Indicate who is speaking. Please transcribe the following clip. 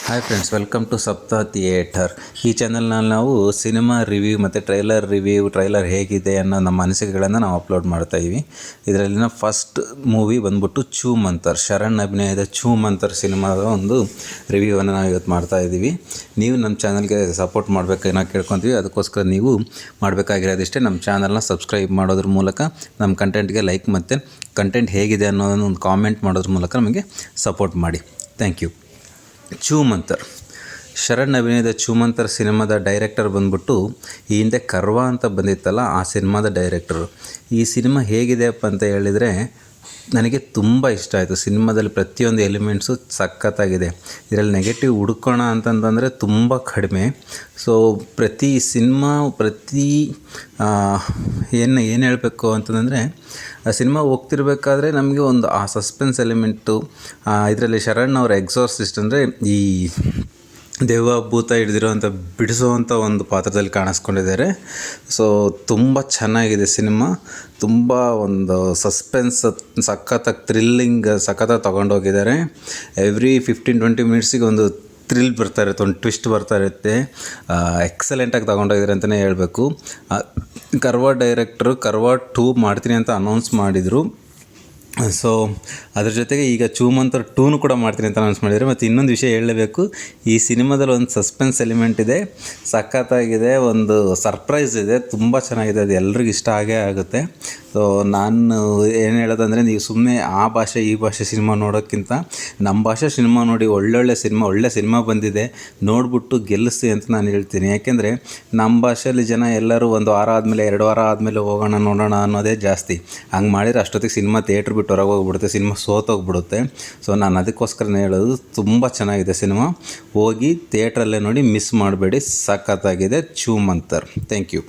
Speaker 1: Hi friends, welcome to Saptha theatre. ಈ ಚಾನಲ್ನಲ್ಲಿ ನಾವು ಸಿನಿಮಾ ರಿವ್ಯೂ ಮತ್ತು ಟ್ರೈಲರ್ ಹೇಗಿದೆ ಅನ್ನೋ ನಮ್ಮ ಅನಿಸಿಕೆಗಳನ್ನು ನಾವು ಅಪ್ಲೋಡ್ ಮಾಡ್ತಾಯಿದ್ವಿ. ಇದರಲ್ಲಿನ ಫಸ್ಟ್ ಮೂವಿ ಬಂದ್ಬಿಟ್ಟು ಛೂ ಮಂತರ್, ಶರಣ್ ಅಭಿನಯದ ಛೂ ಮಂತರ್ ಸಿನಿಮಾದ ಒಂದು ರಿವ್ಯೂವನ್ನು ನಾವು ಇವತ್ತು ಮಾಡ್ತಾಯಿದ್ದೀವಿ. ನೀವು ನಮ್ಮ ಚಾನಲ್ಗೆ ಸಪೋರ್ಟ್ ಮಾಡಬೇಕನ್ನೋ ಕೇಳ್ಕೊತೀವಿ. ಅದಕ್ಕೋಸ್ಕರ ನೀವು ಮಾಡಬೇಕಾಗಿರೋದಿಷ್ಟೇ, ನಮ್ಮ ಚಾನಲ್ನ ಸಬ್ಸ್ಕ್ರೈಬ್ ಮಾಡೋದ್ರ ಮೂಲಕ ನಮ್ಮ ಕಂಟೆಂಟ್ಗೆ ಲೈಕ್ ಮತ್ತು ಕಂಟೆಂಟ್ ಹೇಗಿದೆ ಅನ್ನೋದನ್ನು ಒಂದು ಕಾಮೆಂಟ್ ಮಾಡೋದ್ರ ಮೂಲಕ ನಮಗೆ ಸಪೋರ್ಟ್ ಮಾಡಿ. Thank you. ಛೂ ಮಂತರ್, ಶರಣ್ ಅಭಿನಯದ ಛೂ ಮಂತರ್ ಸಿನಿಮಾದ ಡೈರೆಕ್ಟರ್ ಬಂದ್ಬಿಟ್ಟು ಈ ಹಿಂದೆ ಕರ್ವ ಅಂತ ಬಂದಿತ್ತಲ್ಲ, ಆ ಸಿನಿಮಾದ ಡೈರೆಕ್ಟರು. ಈ ಸಿನಿಮಾ ಹೇಗಿದೆಯಪ್ಪ ಅಂತ ಹೇಳಿದರೆ ನನಗೆ ತುಂಬ ಇಷ್ಟ ಆಯಿತು. ಸಿನಿಮಾದಲ್ಲಿ ಪ್ರತಿಯೊಂದು ಎಲಿಮೆಂಟ್ಸು ಸಖತ್ತಾಗಿದೆ. ಇದರಲ್ಲಿ ನೆಗೆಟಿವ್ ಹುಡ್ಕೋಣ ಅಂತಂತಂದರೆ ತುಂಬ ಕಡಿಮೆ. ಸೊ ಪ್ರತಿ ಏನು ಹೇಳಬೇಕು ಅಂತಂದರೆ, ಆ ಸಿನಿಮಾ ಹೋಗ್ತಿರ್ಬೇಕಾದ್ರೆ ನಮಗೆ ಒಂದು ಆ ಸಸ್ಪೆನ್ಸ್ ಎಲಿಮೆಂಟು, ಇದರಲ್ಲಿ ಶರಣ್ ಅವರ ಎಕ್ಸಾರ್ಸಿಸ್ಟ್ ಅಂದರೆ ಈ ದೆವ್ವ ಭೂತ ಹಿಡಿದಿರೋವಂಥ ಬಿಡಿಸೋವಂಥ ಒಂದು ಪಾತ್ರದಲ್ಲಿ ಕಾಣಿಸ್ಕೊಂಡಿದ್ದಾರೆ. ಸೊ ತುಂಬ ಚೆನ್ನಾಗಿದೆ ಸಿನಿಮಾ. ತುಂಬ ಒಂದು ಸಸ್ಪೆನ್ಸ್ ಸಖತ್ತಾಗಿ ಥ್ರಿಲ್ಲಿಂಗ್ ಸಖತ್ತಾಗಿ ತೊಗೊಂಡೋಗಿದ್ದಾರೆ. ಎವ್ರಿ 15-20 ಮಿನಿಟ್ಸಿಗೆ ಒಂದು ಥ್ರಿಲ್ ಬರ್ತಾ ಇರುತ್ತೆ, ಒಂದು ಟ್ವಿಸ್ಟ್ ಬರ್ತಾ ಇರುತ್ತೆ. ಎಕ್ಸಲೆಂಟಾಗಿ ತೊಗೊಂಡೋಗಿದ್ದಾರೆ ಅಂತಲೇ ಹೇಳಬೇಕು. ಕರ್ವ ಡೈರೆಕ್ಟ್ರು ಕರ್ವ 2 ಮಾಡ್ತೀನಿ ಅಂತ ಅನೌನ್ಸ್ ಮಾಡಿದರು. ಸೊ ಅದ್ರ ಜೊತೆಗೆ ಈಗ ಛೂ ಮಂತರ್ 2 ಕೂಡ ಮಾಡ್ತೀನಿ ಅಂತ ಅನೌನ್ಸ್ ಮಾಡಿದ್ದಾರೆ. ಮತ್ತು ಇನ್ನೊಂದು ವಿಷಯ ಹೇಳಲೇಬೇಕು, ಈ ಸಿನಿಮಾದಲ್ಲಿ ಒಂದು ಸಸ್ಪೆನ್ಸ್ ಎಲಿಮೆಂಟ್ ಇದೆ, ಸಖತ್ತಾಗಿದೆ, ಒಂದು ಸರ್ಪ್ರೈಸ್ ಇದೆ, ತುಂಬ ಚೆನ್ನಾಗಿದೆ. ಅದು ಎಲ್ರಿಗೂ ಇಷ್ಟ ಆಗೇ ಆಗುತ್ತೆ. ಸೊ ನಾನು ಏನು ಹೇಳೋದಂದರೆ, ನೀವು ಸುಮ್ಮನೆ ಆ ಭಾಷೆ ಈ ಭಾಷೆ ಸಿನಿಮಾ ನೋಡೋಕ್ಕಿಂತ ನಮ್ಮ ಭಾಷೆ ಸಿನಿಮಾ ನೋಡಿ, ಒಳ್ಳೆ ಸಿನಿಮಾ ಬಂದಿದೆ, ನೋಡ್ಬಿಟ್ಟು ಗೆಲ್ಲಿಸಿ ಅಂತ ನಾನು ಹೇಳ್ತೀನಿ. ಯಾಕೆಂದರೆ ನಮ್ಮ ಭಾಷೆಯಲ್ಲಿ ಜನ ಎಲ್ಲರೂ 1 ವಾರ ಆದಮೇಲೆ 2 ವಾರ ಆದಮೇಲೆ ಹೋಗೋಣ ನೋಡೋಣ ಅನ್ನೋದೇ ಜಾಸ್ತಿ. ಹಂಗೆ ಮಾಡಿದರೆ ಅಷ್ಟೊತ್ತಿಗೆ ಸಿನಿಮಾ ಥಿಯೇಟ್ರ್ ಬಿಟ್ಟು ಹೊರಗೆ ಹೋಗ್ಬಿಡುತ್ತೆ, ಸಿನಿಮಾ ಸೋತೋಗ್ಬಿಡುತ್ತೆ. ಸೊ ನಾನು ಅದಕ್ಕೋಸ್ಕರನೇ ಹೇಳೋದು, ತುಂಬ ಚೆನ್ನಾಗಿದೆ ಸಿನಿಮಾ, ಹೋಗಿ ಥಿಯೇಟ್ರಲ್ಲೇ ನೋಡಿ, ಮಿಸ್ ಮಾಡಬೇಡಿ. ಸಖತ್ತಾಗಿದೆ ಛೂ ಮಂತರ್. Thank you.